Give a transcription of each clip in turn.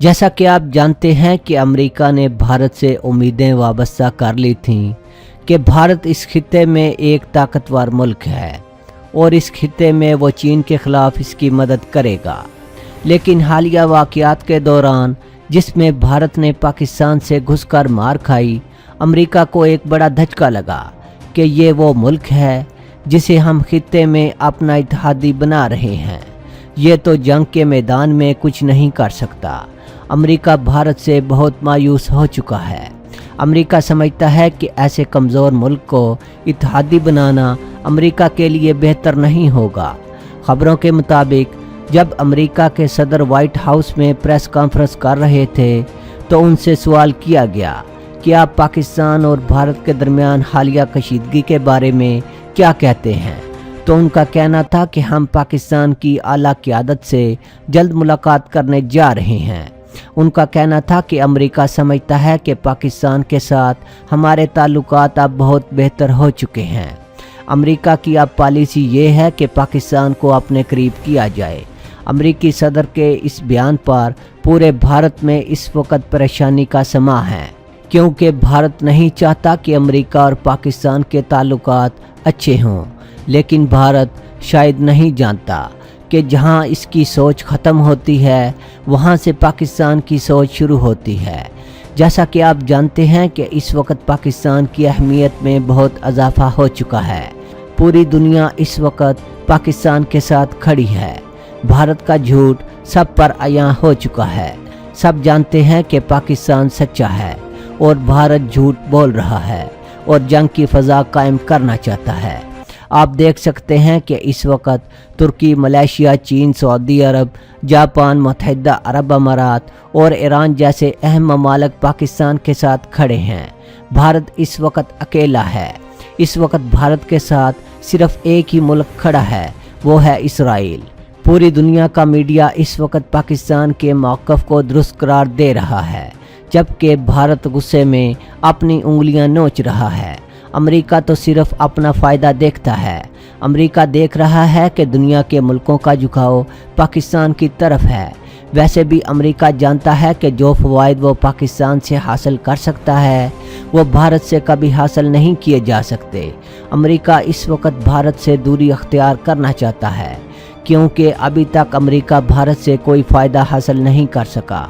जैसा कि आप जानते हैं कि अमेरिका ने भारत से उम्मीदें वाबस्ता कर ली थीं कि भारत इस खित्ते में एक ताकतवर मुल्क है और इस खित्ते में वो चीन के ख़िलाफ़ इसकी मदद करेगा। लेकिन हालिया वाक़यात के दौरान जिसमें भारत ने पाकिस्तान से घुसकर मार खाई, अमेरिका को एक बड़ा धचका लगा कि ये वो मुल्क है जिसे हम खित्ते में अपना इत्तेहादी बना रहे हैं। ये तो जंग के मैदान में कुछ नहीं कर सकता। अमेरिका भारत से बहुत मायूस हो चुका है। अमेरिका समझता है कि ऐसे कमज़ोर मुल्क को इत्तेहादी बनाना अमेरिका के लिए बेहतर नहीं होगा। खबरों के मुताबिक जब अमेरिका के सदर वाइट हाउस में प्रेस कॉन्फ्रेंस कर रहे थे तो उनसे सवाल किया गया कि आप पाकिस्तान और भारत के दरमियान हालिया कशीदगी के बारे में क्या कहते हैं। तो उनका कहना था कि हम पाकिस्तान की आला क़यादत से जल्द मुलाकात करने जा रहे हैं। उनका कहना था कि अमेरिका समझता है कि पाकिस्तान के साथ हमारे ताल्लुकात अब बहुत बेहतर हो चुके हैं। अमेरिका की अब पॉलिसी ये है कि पाकिस्तान को अपने करीब किया जाए। अमेरिकी सदर के इस बयान पर पूरे भारत में इस वक्त परेशानी का समा है, क्योंकि भारत नहीं चाहता कि अमेरिका और पाकिस्तान के ताल्लुकात अच्छे हों। लेकिन भारत शायद नहीं जानता कि जहां इसकी सोच ख़त्म होती है वहां से पाकिस्तान की सोच शुरू होती है। जैसा कि आप जानते हैं कि इस वक्त पाकिस्तान की अहमियत में बहुत इजाफा हो चुका है। पूरी दुनिया इस वक्त पाकिस्तान के साथ खड़ी है। भारत का झूठ सब पर आया हो चुका है। सब जानते हैं कि पाकिस्तान सच्चा है और भारत झूठ बोल रहा है और जंग की फ़ज़ा कायम करना चाहता है। आप देख सकते हैं कि इस वक्त तुर्की, मलेशिया, चीन, सऊदी अरब, जापान, मुत्तहिदा अरब अमारात और ईरान जैसे अहम ममालिक पाकिस्तान के साथ खड़े हैं। भारत इस वक्त अकेला है। इस वक्त भारत के साथ सिर्फ एक ही मुल्क खड़ा है, वो है इसराइल। पूरी दुनिया का मीडिया इस वक्त पाकिस्तान के मौक़िफ़ को दुरुस्त करार दे रहा है, जबकि भारत गुस्से में अपनी उंगलियां नोच रहा है। अमेरिका तो सिर्फ अपना फ़ायदा देखता है। अमेरिका देख रहा है कि दुनिया के मुल्कों का झुकाव पाकिस्तान की तरफ है। वैसे भी अमेरिका जानता है कि जो फ़वाइद वो पाकिस्तान से हासिल कर सकता है वो भारत से कभी हासिल नहीं किए जा सकते। अमेरिका इस वक्त भारत से दूरी अख्तियार करना चाहता है, क्योंकि अभी तक अमेरिका भारत से कोई फ़ायदा हासिल नहीं कर सका।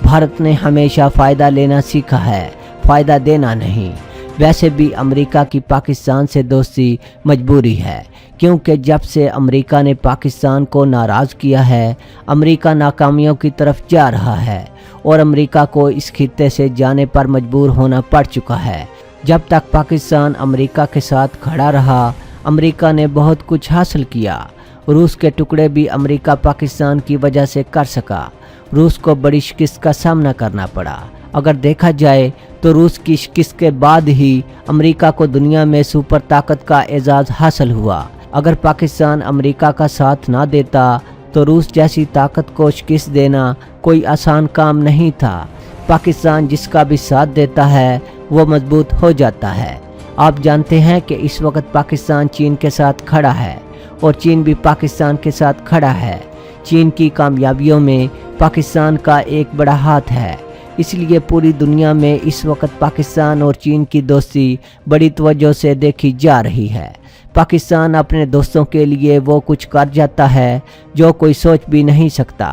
भारत ने हमेशा फ़ायदा लेना सीखा है, फ़ायदा देना नहीं। वैसे भी अमेरिका की पाकिस्तान से दोस्ती मजबूरी है, क्योंकि जब से अमेरिका ने पाकिस्तान को नाराज़ किया है, अमेरिका नाकामियों की तरफ जा रहा है और अमेरिका को इस खित्ते से जाने पर मजबूर होना पड़ चुका है। जब तक पाकिस्तान अमेरिका के साथ खड़ा रहा, अमेरिका ने बहुत कुछ हासिल किया। रूस के टुकड़े भी अमेरिका पाकिस्तान की वजह से कर सका। रूस को बड़ी शिकस्त का सामना करना पड़ा। अगर देखा जाए तो रूस की शिकस्त के बाद ही अमेरिका को दुनिया में सुपर ताकत का एजाज़ हासिल हुआ। अगर पाकिस्तान अमेरिका का साथ ना देता तो रूस जैसी ताकत को शिकस्त देना कोई आसान काम नहीं था। पाकिस्तान जिसका भी साथ देता है वो मजबूत हो जाता है। आप जानते हैं कि इस वक्त पाकिस्तान चीन के साथ खड़ा है और चीन भी पाकिस्तान के साथ खड़ा है। चीन की कामयाबियों में पाकिस्तान का एक बड़ा हाथ है। इसलिए पूरी दुनिया में इस वक्त पाकिस्तान और चीन की दोस्ती बड़ी तवज्जो से देखी जा रही है। पाकिस्तान अपने दोस्तों के लिए वो कुछ कर जाता है जो कोई सोच भी नहीं सकता।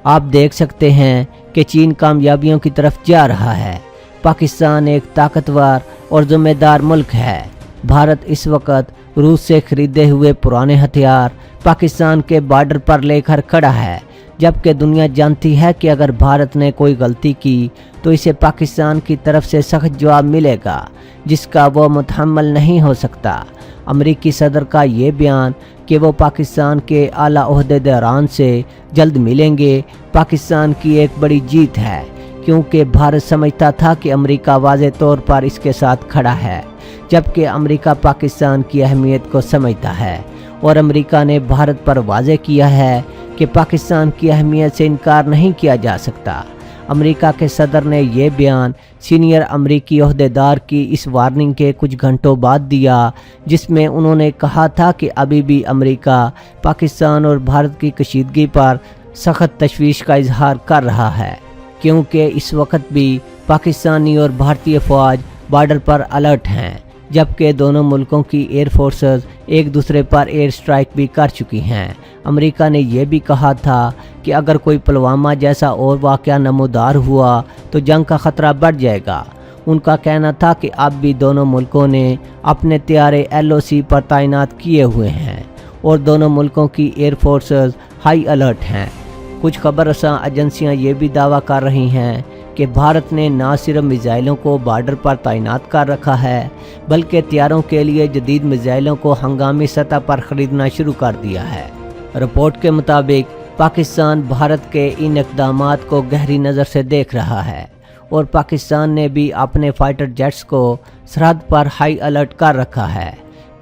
आप देख सकते हैं कि चीन कामयाबियों की तरफ जा रहा है। पाकिस्तान एक ताकतवर और ज़िम्मेदार मुल्क है। भारत इस वक्त रूस से खरीदे हुए पुराने हथियार पाकिस्तान के बॉर्डर पर लेकर खड़ा है, जबकि दुनिया जानती है कि अगर भारत ने कोई गलती की तो इसे पाकिस्तान की तरफ से सख्त जवाब मिलेगा, जिसका वो मुतहम्मल नहीं हो सकता। अमेरिकी सदर का ये बयान कि वो पाकिस्तान के आला ओहदेदारान से जल्द मिलेंगे, पाकिस्तान की एक बड़ी जीत है, क्योंकि भारत समझता था कि अमेरिका वाज़े तौर पर इसके साथ खड़ा है, जबकि अमेरिका पाकिस्तान की अहमियत को समझता है और अमेरिका ने भारत पर वाज़े किया है कि पाकिस्तान की अहमियत से इनकार नहीं किया जा सकता। अमेरिका के सदर ने यह बयान सीनियर अमेरिकी ओहदेदार की इस वार्निंग के कुछ घंटों बाद दिया, जिसमें उन्होंने कहा था कि अभी भी अमेरिका पाकिस्तान और भारत की कशीदगी पर सख्त तशवीश का इजहार कर रहा है, क्योंकि इस वक्त भी पाकिस्तानी और भारतीय फ़ौज बॉर्डर पर अलर्ट हैं, जबकि दोनों मुल्कों की एयर फोर्सेस एक दूसरे पर एयर स्ट्राइक भी कर चुकी हैं। अमेरिका ने यह भी कहा था कि अगर कोई पुलवामा जैसा और वाक़या नमूदार हुआ तो जंग का ख़तरा बढ़ जाएगा। उनका कहना था कि अब भी दोनों मुल्कों ने अपने तैयारे LOC पर तैनात किए हुए हैं और दोनों मुल्कों की एयर फोर्सेस हाई अलर्ट हैं। कुछ खबरसां एजेंसियां ये भी दावा कर रही हैं कि भारत ने न सिर्फ मिसाइलों को बॉर्डर पर तैनात कर रखा है, बल्कि तैयारों के लिए जदीद मिसाइलों को हंगामी सतह पर ख़रीदना शुरू कर दिया है। रिपोर्ट के मुताबिक पाकिस्तान भारत के इन इक़दामात को गहरी नज़र से देख रहा है और पाकिस्तान ने भी अपने फाइटर जेट्स को सरहद पर हाई अलर्ट कर रखा है।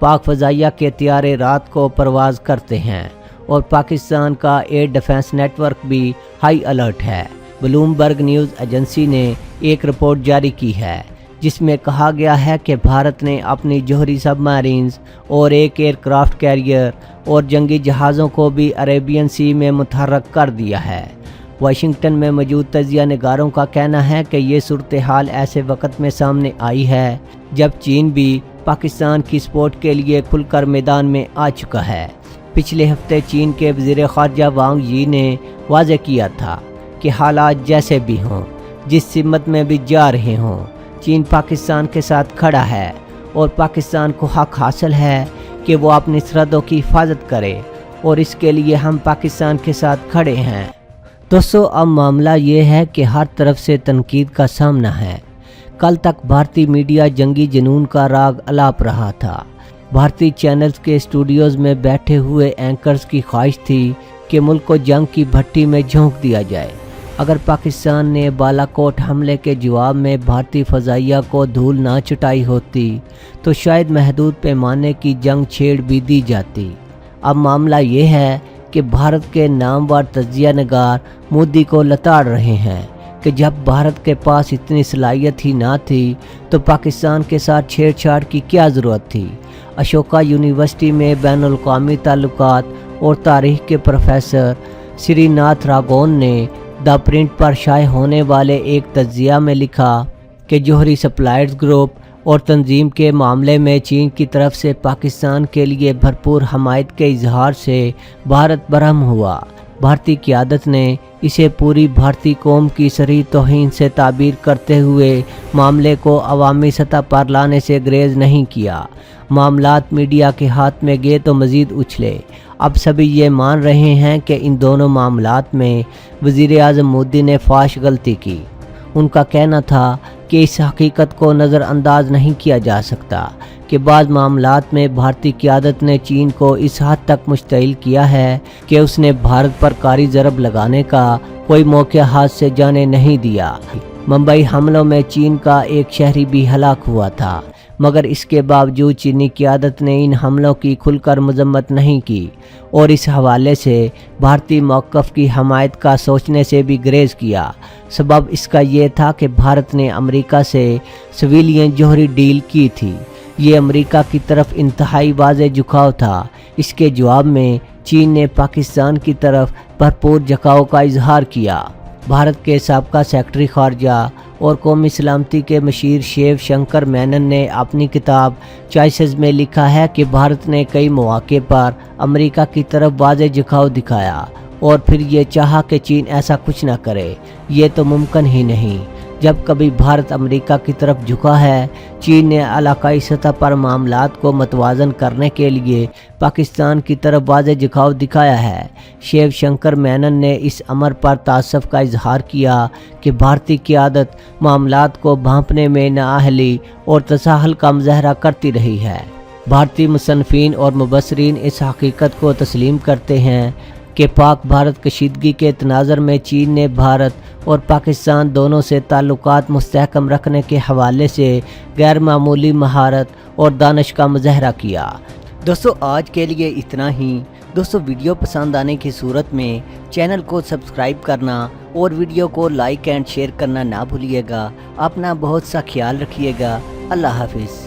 पाक फ़ज़ाइया के तैयारे रात को परवाज़ करते हैं और पाकिस्तान का एयर डिफेंस नेटवर्क भी हाई अलर्ट है। ब्लूमबर्ग न्यूज़ एजेंसी ने एक रिपोर्ट जारी की है जिसमें कहा गया है कि भारत ने अपनी जोहरी सबमरीन्स और एक एयरक्राफ्ट कैरियर और जंगी जहाज़ों को भी अरेबियन सी में मुतहर्रक कर दिया है। वाशिंगटन में मौजूद तजिया निगारों का कहना है कि ये सूरत हाल ऐसे वक्त में सामने आई है जब चीन भी पाकिस्तान की सपोर्ट के लिए खुलकर मैदान में आ चुका है। पिछले हफ्ते चीन के वज़ीर ख़ारजा वांग यी ने वाज़ेह किया था कि हालात जैसे भी हों, जिस सिमत में भी जा रहे हों, चीन पाकिस्तान के साथ खड़ा है और पाकिस्तान को हक हासिल है कि वो अपनी सरहदों की हिफाजत करे और इसके लिए हम पाकिस्तान के साथ खड़े हैं। दोस्तों, अब मामला ये है कि हर तरफ से तनकीद का सामना है। कल तक भारतीय मीडिया जंगी जुनून का राग अलाप रहा था। भारतीय चैनल्स के स्टूडियोज़ में बैठे हुए एंकर्स की ख्वाहिश थी कि मुल्क को जंग की भट्टी में झोंक दिया जाए। अगर पाकिस्तान ने बालाकोट हमले के जवाब में भारतीय फ़ज़ाइया को धूल ना चटाई होती तो शायद महदूद पैमाने की जंग छेड़ भी दी जाती। अब मामला ये है कि भारत के नामवर तजिया नगार मोदी को लताड़ रहे हैं कि जब भारत के पास इतनी सलाहियत ही ना थी तो पाकिस्तान के साथ छेड़छाड़ की क्या ज़रूरत थी। अशोका यूनिवर्सिटी में बैनुल-अक़वामी ताल्लुकात और तारीख़ के प्रोफेसर श्रीनाथ राघवन ने द प्रिंट पर शाये होने वाले एक तज्ज़िया में लिखा कि जोहरी सप्लायर्स ग्रुप और तंजीम के मामले में चीन की तरफ से पाकिस्तान के लिए भरपूर हमायत के इजहार से भारत बरहम हुआ। भारतीय क़यादत ने इसे पूरी भारतीय कौम की सरी तौहीन से ताबीर करते हुए मामले को अवामी सतह पर लाने से गुरेज नहीं किया। मामलात मीडिया के हाथ में गए तो मज़ीद उछले। अब सभी ये मान रहे हैं कि इन दोनों मामलात में वज़ीर आज़म मोदी ने फाश गलती की। उनका कहना था कि इस हकीकत को नज़रअंदाज नहीं किया जा सकता कि बाज़ मामलात में भारतीय क़यादत ने चीन को इस हद तक मुश्तइल किया है कि उसने भारत पर कारी ज़रब लगाने का कोई मौका हाथ से जाने नहीं दिया। मुंबई हमलों में चीन का एक शहरी भी हलाक हुआ था, मगर इसके बावजूद चीनी क़यादत ने इन हमलों की खुलकर मजम्मत नहीं की और इस हवाले से भारतीय मौक़िफ़ की हमायत का सोचने से भी गुरेज किया। सबब इसका ये था कि भारत ने अमेरिका से सिविलियन जोहरी डील की थी। ये अमेरिका की तरफ इंतहाई वाज़ेह झुकाव था। इसके जवाब में चीन ने पाकिस्तान की तरफ भरपूर झुकाव का इजहार किया। भारत के साबका सेक्रेटरी ख़ारजा और कौमी सलामती के मशीर शिव शंकर मेनन ने अपनी किताब चॉइसेस में लिखा है कि भारत ने कई मौक़े पर अमेरिका की तरफ वाज़ेह झुकाव दिखाया और फिर ये चाहा कि चीन ऐसा कुछ ना करे। ये तो मुमकिन ही नहीं। जब कभी भारत अमेरिका की तरफ झुका है, चीन ने इलाकाई सतह पर मामलात को मतवाज़न करने के लिए पाकिस्तान की तरफ वाज़ेह झुकाव दिखाया है। शिव शंकर मेनन ने इस अमर पर तासुफ़ का इजहार किया कि भारतीय क़यादत मामलात को भांपने में नाअहली और तसाहुल का मुज़ाहरा करती रही है। भारतीय मुसन्निफ़ीन और मुबस्सिरीन इस हकीकत को तस्लीम करते हैं कि पाक भारत कशीदगी के तनाज़र में चीन ने भारत और पाकिस्तान दोनों से ताल्लुकात मुस्तहकम रखने के हवाले से गैर मामूली महारत और दानिश का मुज़ाहरा किया। दोस्तों, आज के लिए इतना ही। दोस्तों, वीडियो पसंद आने की सूरत में चैनल को सब्सक्राइब करना और वीडियो को लाइक एंड शेयर करना ना भूलिएगा। अपना बहुत सा ख्याल रखिएगा। अल्लाह हाफिज़।